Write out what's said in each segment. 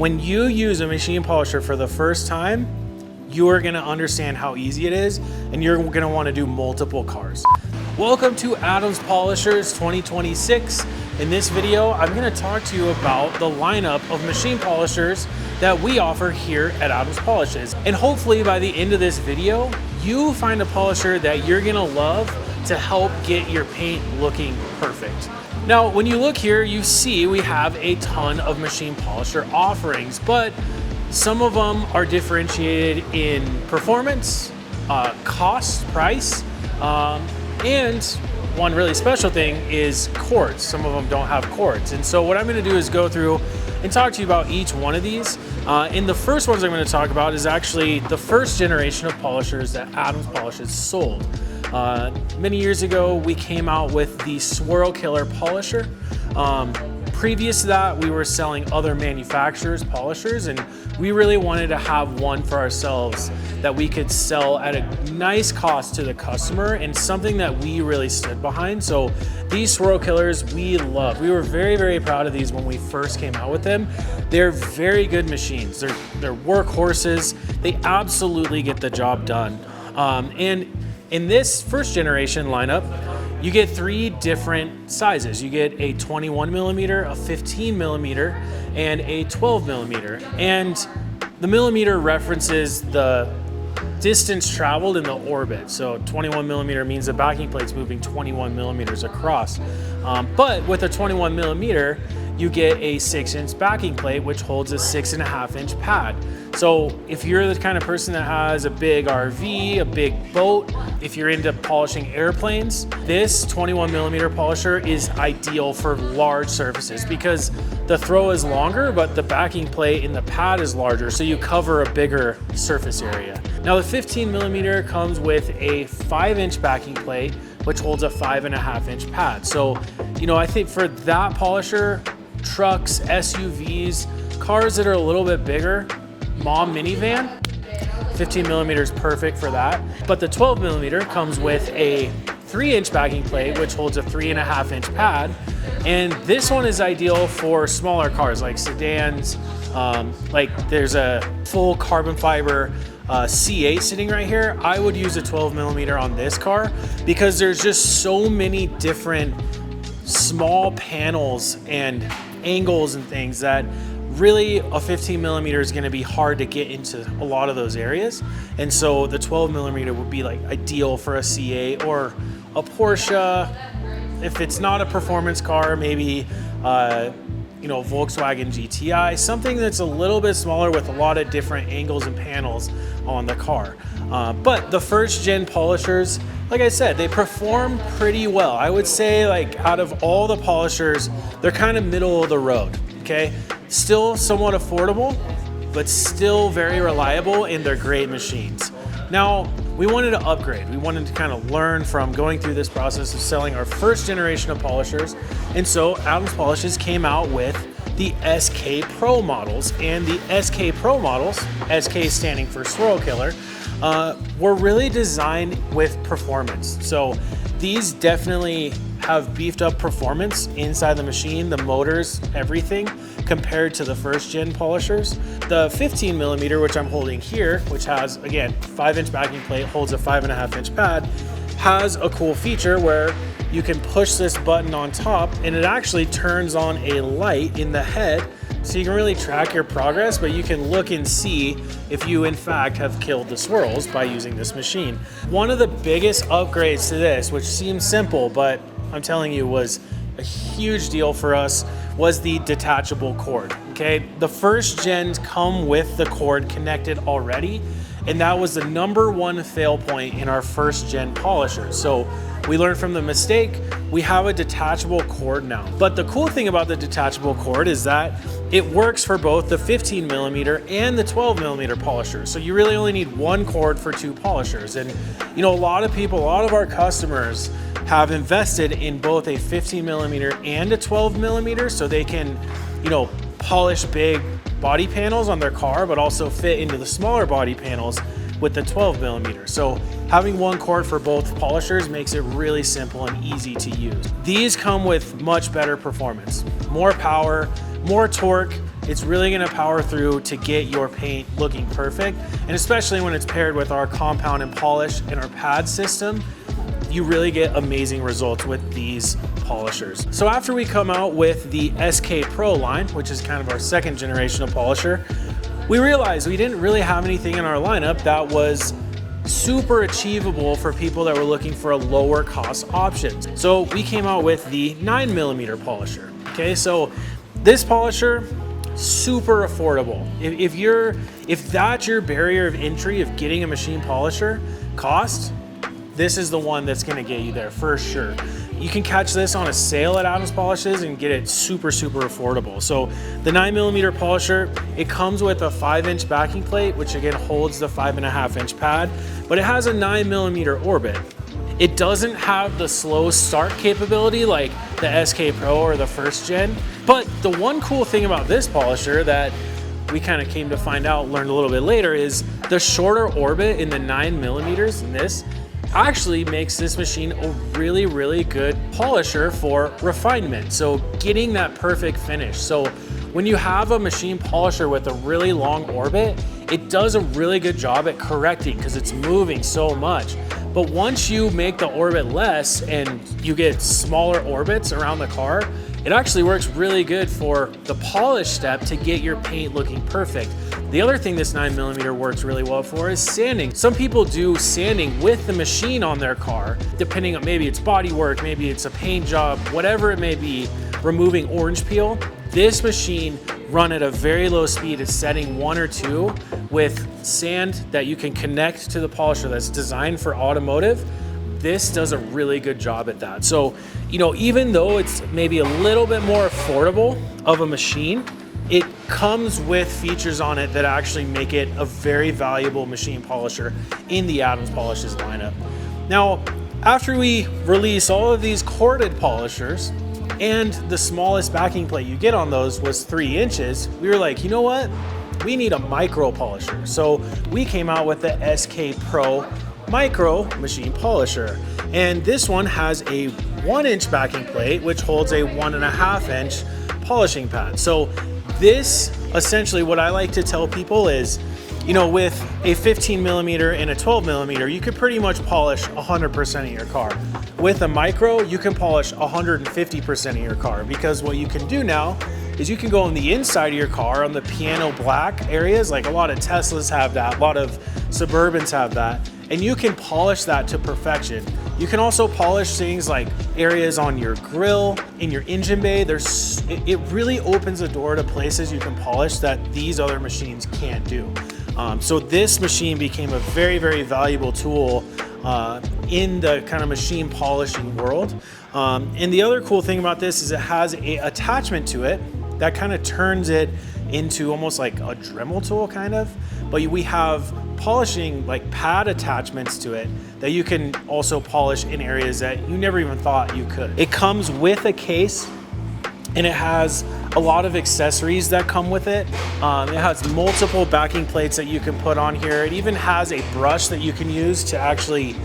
When you use a machine polisher for the first time, you are gonna understand how easy it is, and you're gonna wanna do multiple cars. Welcome to Adams Polishers 2026. In this video, I'm gonna talk to you about the lineup of machine polishers that we offer here at Adams Polishes. And hopefully by the end of this video, you find a polisher that you're gonna love to help get your paint looking perfect. Now, when you look here, you see we have a ton of machine polisher offerings, but some of them are differentiated in performance, cost, price, and one really special thing is cords. Some of them don't have cords. And so what I'm gonna do is go through and talk to you about each one of these. And the first ones I'm gonna talk about is actually the first generation of polishers that Adams Polishes sold. Many years ago, we came out with the Swirl Killer polisher. Previous to that, we were selling other manufacturers' polishers, and we really wanted to have one for ourselves that we could sell at a nice cost to the customer and something that we really stood behind. So these Swirl Killers we love. We were very, very proud of these when we first came out with them. They're very good machines. They're workhorses. They absolutely get the job done. And in this first generation lineup, you get three different sizes. You get a 21 millimeter, a 15 millimeter, and a 12 millimeter. And the millimeter references the distance traveled in the orbit. So 21 millimeter means the backing plate's moving 21 millimeters across. But with a 21 millimeter, you get a 6-inch backing plate, which holds a 6.5-inch pad. So if you're the kind of person that has a big RV, a big boat, if you're into polishing airplanes, this 21 millimeter polisher is ideal for large surfaces because the throw is longer, but the backing plate in the pad is larger, so you cover a bigger surface area. Now the 15 millimeter comes with a 5-inch backing plate, which holds a 5.5-inch pad. So, I think for that polisher, trucks, SUVs, cars that are a little bit bigger, mom minivan, 15 millimeter is perfect for that. But the 12 millimeter comes with a 3-inch backing plate, which holds a 3.5-inch pad. And this one is ideal for smaller cars like sedans. Like there's a full carbon fiber C8 sitting right here. I would use a 12 millimeter on this car because there's just so many different small panels and angles and things that really a 15 millimeter is going to be hard to get into a lot of those areas. And so the 12 millimeter would be like ideal for a C8 or a Porsche. If it's not a performance car, maybe Volkswagen GTI, something that's a little bit smaller with a lot of different angles and panels on the car. But the first gen polishers, like I said, they perform pretty well. I would say like out of all the polishers, they're kind of middle of the road, okay? Still somewhat affordable, but still very reliable, and they're great machines. Now, we wanted to upgrade. We wanted to kind of learn from going through this process of selling our first generation of polishers. And so Adams Polishes came out with the SK Pro models, and the SK Pro models, SK standing for Swirl Killer, were really designed with performance. So these definitely have beefed up performance inside the machine, the motors, everything, compared to the first gen polishers. The 15 millimeter, which I'm holding here, which has, again, 5-inch backing plate, holds a 5.5-inch pad, has a cool feature where you can push this button on top and it actually turns on a light in the head, so you can really track your progress, but you can look and see if you in fact have killed the swirls by using this machine. One of the biggest upgrades to this, which seems simple, but I'm telling you was a huge deal for us, was the detachable cord, okay? The first gens come with the cord connected already, and that was the #1 fail point in our first gen polishers. So we learned from the mistake. We have a detachable cord now. But the cool thing about the detachable cord is that it works for both the 15 millimeter and the 12 millimeter polishers. So you really only need one cord for two polishers. And a lot of people, a lot of our customers have invested in both a 15 millimeter and a 12 millimeter so they can, polish big body panels on their car, but also fit into the smaller body panels with the 12 millimeter. So having one cord for both polishers makes it really simple and easy to use. These come with much better performance, more power, more torque, It's really gonna power through to get your paint looking perfect. And especially when it's paired with our compound and polish and our pad system, you really get amazing results with these polishers. So after we come out with the SK Pro line, which is kind of our second generation of polisher, we realized we didn't really have anything in our lineup that was super achievable for people that were looking for a lower cost option. So we came out with the 9mm polisher. Okay, so this polisher, super affordable. If that's your barrier of entry of getting a machine polisher, cost, this is the one that's gonna get you there for sure. You can catch this on a sale at Adams Polishes and get it super affordable. So the 9mm polisher, it comes with a 5-inch backing plate, which again holds the 5.5-inch pad, but it has a 9mm orbit. It doesn't have the slow start capability like the SK Pro or the first gen, but the one cool thing about this polisher that we kind of came to find out, learned a little bit later, is the shorter orbit in the 9mm in this actually makes this machine a really good polisher for refinement. So getting that perfect finish. So when you have a machine polisher with a really long orbit, it does a really good job at correcting because it's moving so much. But once you make the orbit less and you get smaller orbits around the car, it actually works really good for the polish step to get your paint looking perfect. The other thing this 9mm works really well for is sanding. Some people do sanding with the machine on their car, depending on maybe it's body work, maybe it's a paint job, whatever it may be, removing orange peel. This machine run at a very low speed at setting 1 or 2 with sand that you can connect to the polisher that's designed for automotive. This does a really good job at that. So, you know, even though it's maybe a little bit more affordable of a machine, it comes with features on it that actually make it a very valuable machine polisher in the Adams Polishes lineup. Now, after we release all of these corded polishers, and the smallest backing plate you get on those was 3 inches, we were like, you know what? We need a micro polisher. So we came out with the SK Pro Micro Machine Polisher. And this one has a 1-inch backing plate, which holds a 1.5-inch polishing pad. So this, essentially what I like to tell people is, you know, with a 15mm and a 12mm, you could pretty much polish 100% of your car. With a micro, you can polish 150% of your car, because what you can do now is you can go on the inside of your car on the piano black areas, like a lot of Teslas have that, a lot of Suburbans have that, and you can polish that to perfection. You can also polish things like areas on your grill, in your engine bay. It really opens the door to places you can polish that these other machines can't do. So this machine became a very valuable tool in the kind of machine polishing world. And the other cool thing about this is it has an attachment to it that kind of turns it into almost like a Dremel tool kind of, but we have polishing like pad attachments to it that you can also polish in areas that you never even thought you could. It comes with a case and it has a lot of accessories that come with it. It has multiple backing plates that you can put on here. It even has a brush that you can use to actually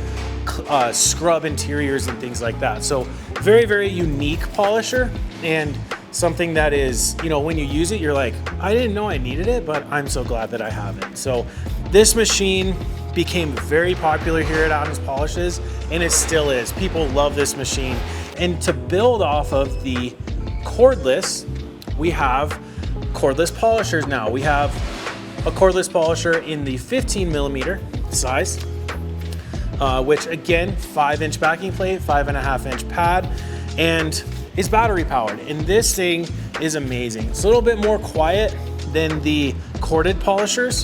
scrub interiors and things like that. So very unique polisher, and something that is, you know, when you use it, you're like, I didn't know I needed it, but I'm so glad that I have it. So this machine became very popular here at Adams Polishes, and it still is. People love this machine. And to build off of the cordless, we have cordless polishers now. We have a cordless polisher in the 15mm size, which again, 5-inch backing plate, 5.5-inch pad, and is battery powered. And this thing is amazing. It's a little bit more quiet than the corded polishers.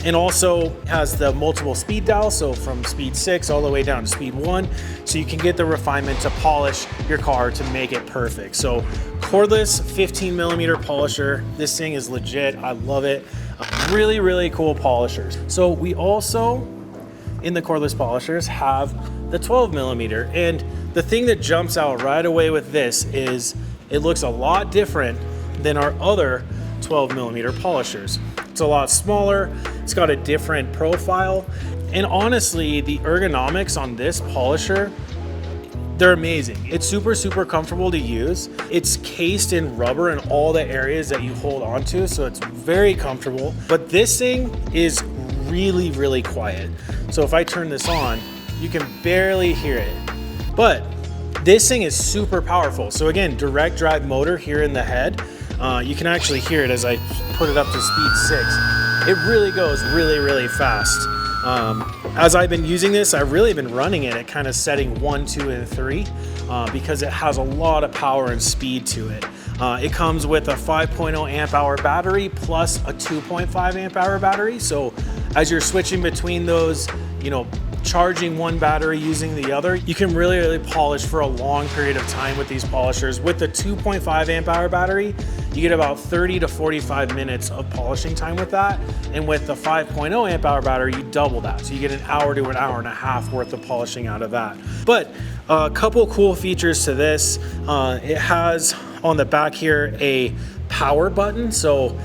And also has the multiple speed dial, so from speed 6 all the way down to speed 1, so you can get the refinement to polish your car to make it perfect. So cordless 15mm polisher, this thing is legit. I love it. Really cool polishers. So we also, in the cordless polishers, have the 12mm, and the thing that jumps out right away with this is it looks a lot different than our other 12mm polishers. It's a lot smaller, it's got a different profile, and honestly, the ergonomics on this polisher They're amazing. It's super, super comfortable to use. It's cased in rubber in all the areas that you hold onto, so it's very comfortable. But this thing is really, really quiet. So if I turn this on, you can barely hear it. But this thing is super powerful. So again, direct drive motor here in the head. You can actually hear it as I put it up to speed 6. It really goes really, really fast. As I've been using this, I've really been running it at kind of setting 1, 2, and 3 because it has a lot of power and speed to it. It comes with a 5.0 amp hour battery plus a 2.5 amp hour battery. So as you're switching between those, you know, charging one battery using the other, you can really, really polish for a long period of time with these polishers. With the 2.5 amp hour battery, you get about 30 to 45 minutes of polishing time with that. And with the 5.0 amp hour battery, you double that. So you get an hour to an hour and a half worth of polishing out of that. But a couple cool features to this. It has on the back here a power button. So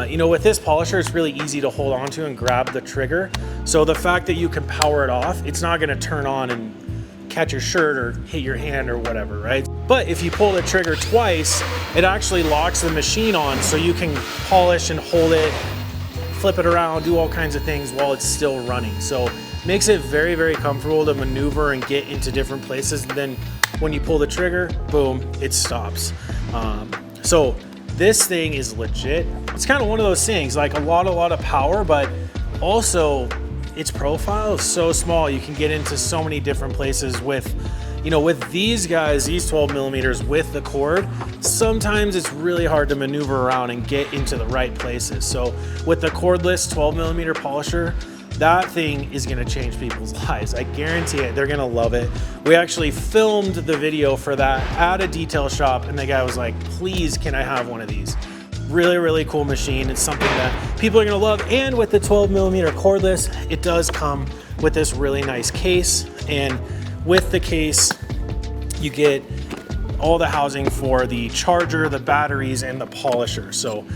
you know, with this polisher, it's really easy to hold onto and grab the trigger. So the fact that you can power it off, it's not gonna turn on and catch your shirt or hit your hand or whatever, right? But if you pull the trigger twice, it actually locks the machine on so you can polish and hold it, flip it around, do all kinds of things while it's still running. So makes it very, very comfortable to maneuver and get into different places. And then when you pull the trigger, boom, it stops. So this thing is legit. It's kind of one of those things, like a lot of power, but also its profile is so small. You can get into so many different places with, you know, with these guys, these 12 millimeters with the cord, sometimes it's really hard to maneuver around and get into the right places. So with the cordless 12 millimeter polisher, that thing is gonna change people's lives. I guarantee it, they're gonna love it. We actually filmed the video for that at a detail shop and the guy was like, please, can I have one of these? Really, really cool machine. It's something that people are gonna love. And with the 12 millimeter cordless, it does come with this really nice case. And with the case, you get all the housing for the charger, the batteries, and the polisher. So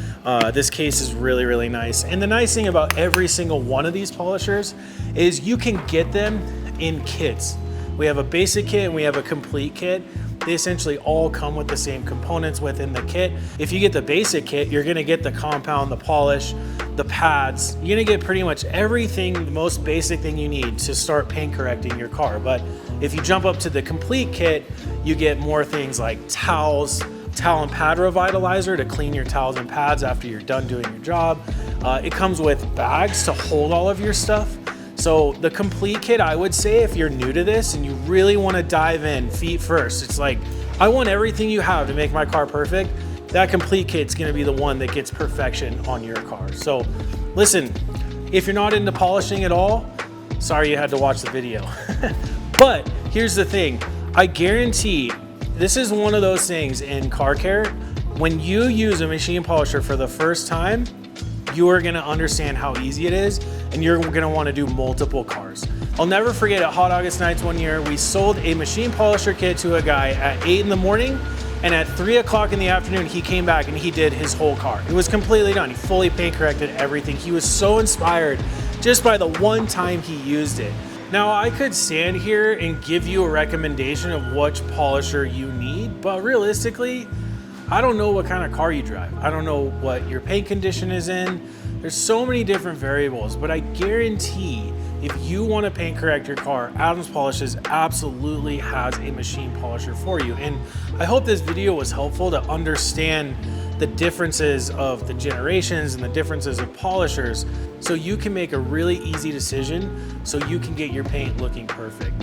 this case is really, really nice. And the nice thing about every single one of these polishers is you can get them in kits. We have a basic kit and we have a complete kit. They essentially all come with the same components within the kit. If you get the basic kit, you're gonna get the compound, the polish, the pads. You're gonna get pretty much everything, the most basic thing you need to start paint correcting your car. But if you jump up to the complete kit, you get more things like towels, towel and pad revitalizer to clean your towels and pads after you're done doing your job. It comes with bags to hold all of your stuff. So the complete kit, I would say, if you're new to this and you really want to dive in feet first, it's like, I want everything you have to make my car perfect. That complete kit's going to be the one that gets perfection on your car. So listen, if you're not into polishing at all, sorry you had to watch the video. But here's the thing, I guarantee this is one of those things in car care. When you use a machine polisher for the first time, you are gonna understand how easy it is, and you're gonna wanna do multiple cars. I'll never forget at Hot August Nights one year, we sold a machine polisher kit to a guy at 8 in the morning, and at 3 o'clock in the afternoon, he came back and he did his whole car. It was completely done. He fully paint corrected everything. He was so inspired just by the one time he used it. Now, I could stand here and give you a recommendation of which polisher you need, but realistically, I don't know what kind of car you drive. I don't know what your paint condition is in. There's so many different variables, but I guarantee if you want to paint correct your car, Adams Polishes absolutely has a machine polisher for you. And I hope this video was helpful to understand the differences of the generations and the differences of polishers so you can make a really easy decision so you can get your paint looking perfect.